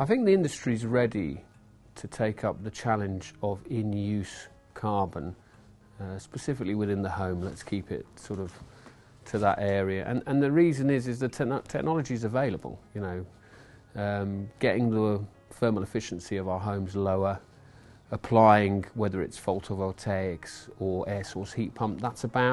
I think the industry's ready to take up the challenge of in-use carbon, specifically within the home. Let's keep it sort of to that area. And the reason is the technology is available. You know, getting the thermal efficiency of our homes lower, applying whether it's photovoltaics or air source heat pump,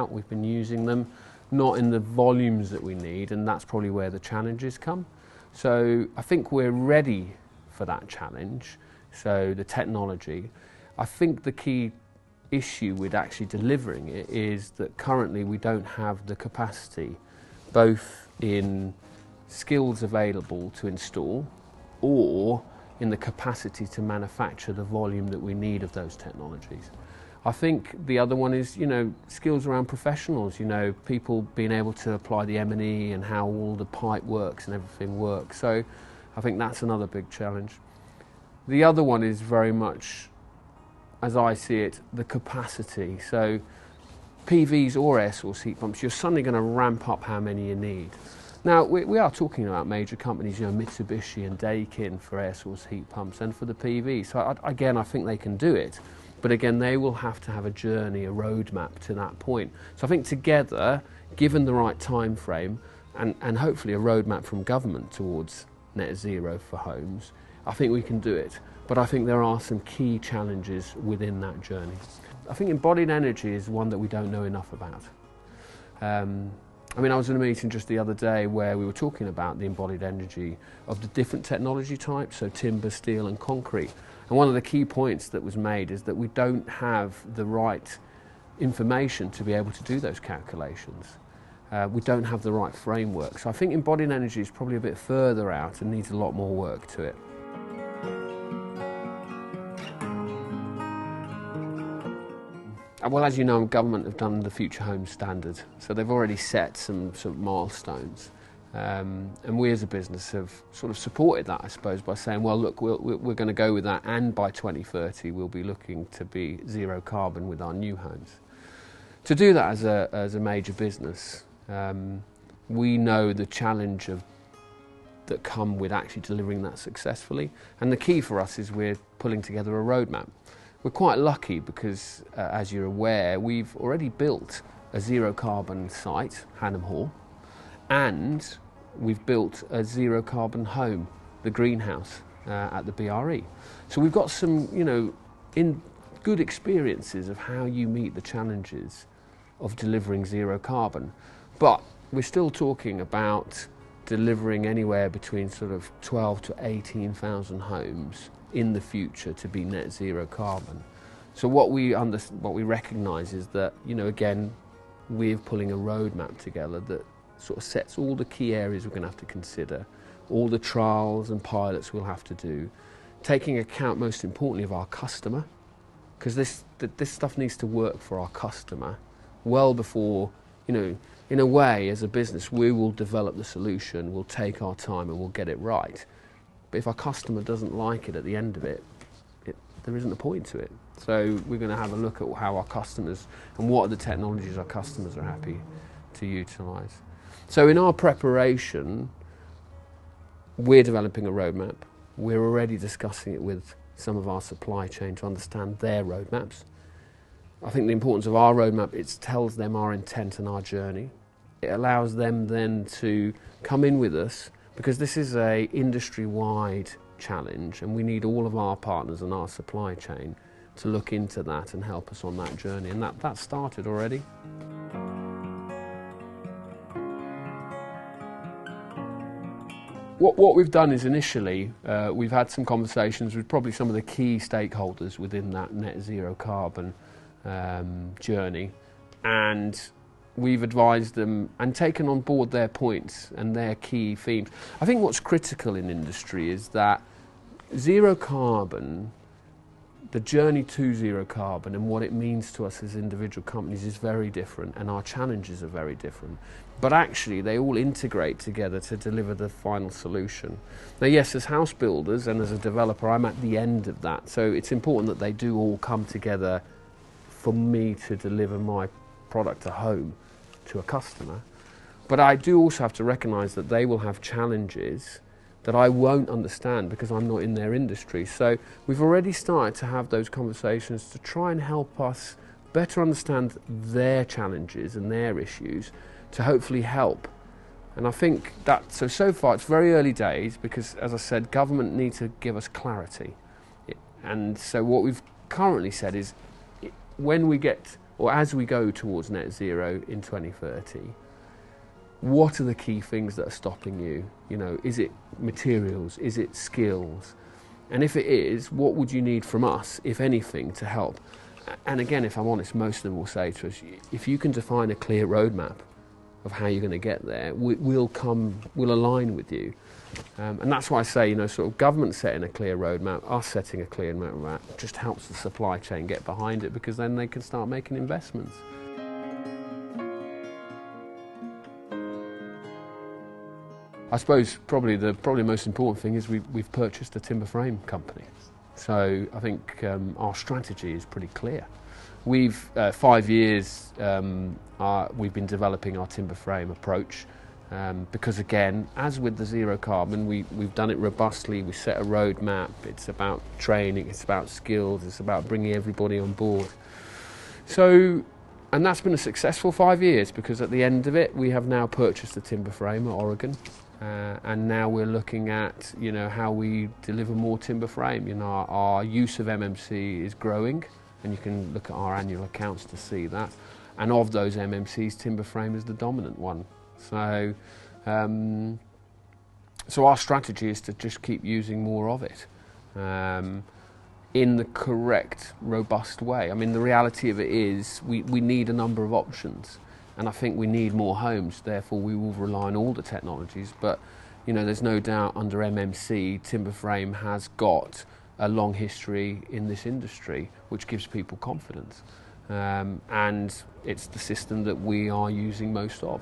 we've been using them, not in the volumes that we need, and that's probably where the challenges come. So I think we're ready for that challenge, so the technology. I think the key issue with actually delivering it is that currently we don't have the capacity, both in skills available to install or in the capacity to manufacture the volume that we need of those technologies. I think the other one is, you know, skills around professionals, you know, people being able to apply the M&E and how all the pipe works and everything works. So I think that's another big challenge. The other one is very much, as I see it, the capacity. So PVs or air source heat pumps, you're suddenly going to ramp up how many you need. Now, we are talking about major companies, you know, Mitsubishi and Daikin for air source heat pumps and for the PV. So again, I think they can do it. But again, they will have to have a journey, a roadmap to that point. So I think together, given the right time frame and hopefully a roadmap from government towards net zero for homes, I think we can do it. But I think there are some key challenges within that journey. I think embodied energy is one that we don't know enough about. I mean, I was in a meeting just the other day where we were talking about the embodied energy of the different technology types, so timber, steel and concrete. And one of the key points that was made is that we don't have the right information to be able to do those calculations. We don't have the right framework. So I think embodied energy is probably a bit further out and needs a lot more work to it. Well, as you know, government have done the Future Homes Standard, so they've already set some milestones. And we as a business have sort of supported that, I suppose, by saying, well, look, we're going to go with that, and by 2030 we'll be looking to be zero carbon with our new homes. To do that as a major business, we know the challenge that come with actually delivering that successfully, and the key for us is we're pulling together a roadmap. We're quite lucky because, as you're aware, we've already built a zero carbon site, Hannam Hall, and we've built a zero carbon home, the greenhouse at the BRE. So we've got some, you know, good experiences of how you meet the challenges of delivering zero carbon. But we're still talking about delivering anywhere between sort of 12 to 18,000 homes in the future to be net zero carbon. So what we recognise is that, you know, again, we're pulling a roadmap together that sort of sets all the key areas we're going to have to consider, all the trials and pilots we'll have to do, taking account most importantly of our customer, because this stuff needs to work for our customer well before, you know, in a way as a business we will develop the solution, we'll take our time and we'll get it right. But if our customer doesn't like it at the end of it, there isn't a point to it. So we're going to have a look at how our customers and what are the technologies our customers are happy to utilise. So in our preparation, we're developing a roadmap. We're already discussing it with some of our supply chain to understand their roadmaps. I think the importance of our roadmap, it tells them our intent and our journey. It allows them then to come in with us, because this is an industry-wide challenge and we need all of our partners and our supply chain to look into that and help us on that journey, and that started already. What we've done is initially we've had some conversations with probably some of the key stakeholders within that net zero carbon journey, and we've advised them and taken on board their points and their key themes. I think what's critical in industry is that zero carbon, the journey to zero carbon and what it means to us as individual companies is very different, and our challenges are very different. But actually they all integrate together to deliver the final solution. Now yes, as house builders and as a developer, I'm at the end of that, so it's important that they do all come together for me to deliver my product to home to a customer. But I do also have to recognise that they will have challenges that I won't understand because I'm not in their industry. So we've already started to have those conversations to try and help us better understand their challenges and their issues to hopefully help. And I think that, so far it's very early days because, as I said, government need to give us clarity. And so what we've currently said is when we get, or as we go towards net zero in 2030, what are the key things that are stopping you? You know, is it materials? Is it skills? And if it is, what would you need from us, if anything, to help? And again, if I'm honest, most of them will say to us, if you can define a clear roadmap of how you're going to get there, we'll align with you. And that's why I say, you know, sort of government setting a clear roadmap, us setting a clear roadmap, just helps the supply chain get behind it, because then they can start making investments. I suppose probably the most important thing is we've purchased a timber frame company. So I think our strategy is pretty clear. We've 5 years we've been developing our timber frame approach because, again, as with the zero carbon, we've done it robustly. We set a roadmap. It's about training. It's about skills. It's about bringing everybody on board. So, and that's been a successful 5 years, because at the end of it, we have now purchased a timber frame at Oregon. And now we're looking at, you know, how we deliver more timber frame. You know, our use of MMC is growing, and you can look at our annual accounts to see that. And of those MMCs, timber frame is the dominant one. So, so our strategy is to just keep using more of it in the correct, robust way. I mean, the reality of it is we need a number of options. And I think we need more homes, therefore we will rely on all the technologies. But, you know, there's no doubt under MMC, timber frame has got a long history in this industry, which gives people confidence. And it's the system that we are using most of.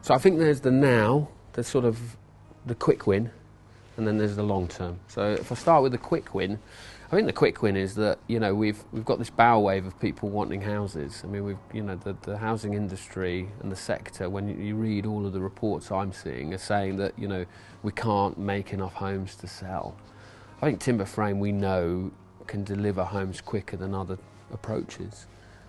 So I think there's the now, there's sort of the quick win, and then there's the long term. So if I start with the quick win, I think the quick win is that, you know, we've got this bow wave of people wanting houses. I mean, you know, the housing industry and the sector, when you read all of the reports I'm seeing, are saying that, you know, we can't make enough homes to sell. I think timber frame, we know, can deliver homes quicker than other approaches.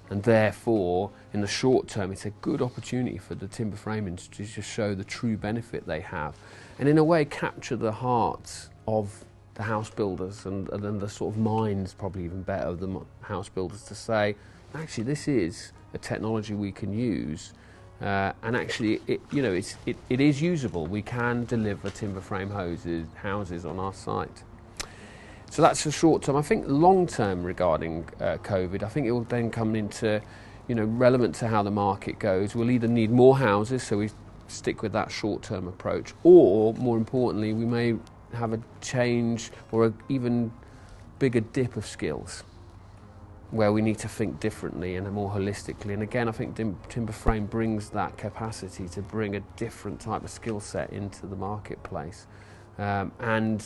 And therefore, in the short term, it's a good opportunity for the timber frame industry to show the true benefit they have. And in a way, capture the hearts of the house builders and then the sort of minds, probably even better, of the house builders, to say, actually, this is a technology we can use, and actually, it is usable. We can deliver timber frame houses on our site. So that's the short term. I think long term regarding COVID, I think it will then come into, you know, relevant to how the market goes. We'll either need more houses, so we stick with that short term approach, or more importantly, we may have a change or an even bigger dip of skills where we need to think differently and more holistically. And again, I think timber frame brings that capacity to bring a different type of skill set into the marketplace, and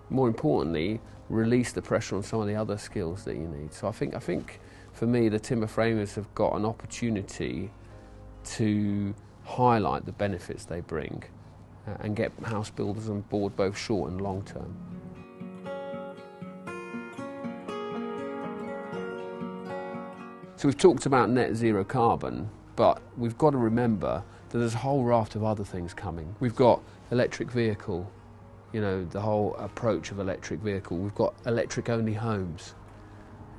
more importantly, release the pressure on some of the other skills that you need. So I think for me, the timber framers have got an opportunity to highlight the benefits they bring and get house builders on board both short and long term. So we've talked about net zero carbon, but we've got to remember that there's a whole raft of other things coming. We've got electric vehicle, you know, the whole approach of electric vehicle. We've got electric only homes,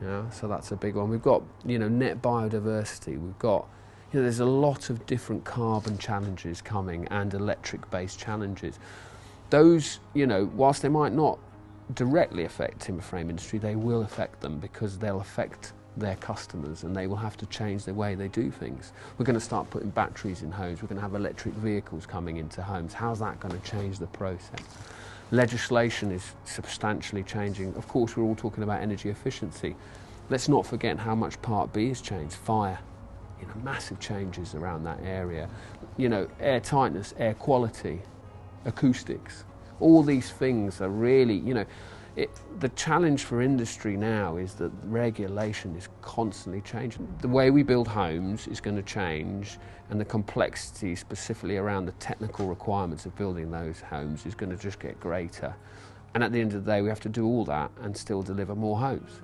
you know, so that's a big one. We've got, you know, net biodiversity. We've got, you know, there's a lot of different carbon challenges coming and electric-based challenges. Those, you know, whilst they might not directly affect timber frame industry, they will affect them because they'll affect their customers and they will have to change the way they do things. We're going to start putting batteries in homes. We're going to have electric vehicles coming into homes. How's that going to change the process? Legislation is substantially changing. Of course, we're all talking about energy efficiency. Let's not forget how much Part B has changed. Fire. You know, massive changes around that area. You know, air tightness, air quality, acoustics. All these things are really, you know, The challenge for industry now is that regulation is constantly changing. The way we build homes is going to change, and the complexity specifically around the technical requirements of building those homes is going to just get greater. And at the end of the day, we have to do all that and still deliver more homes.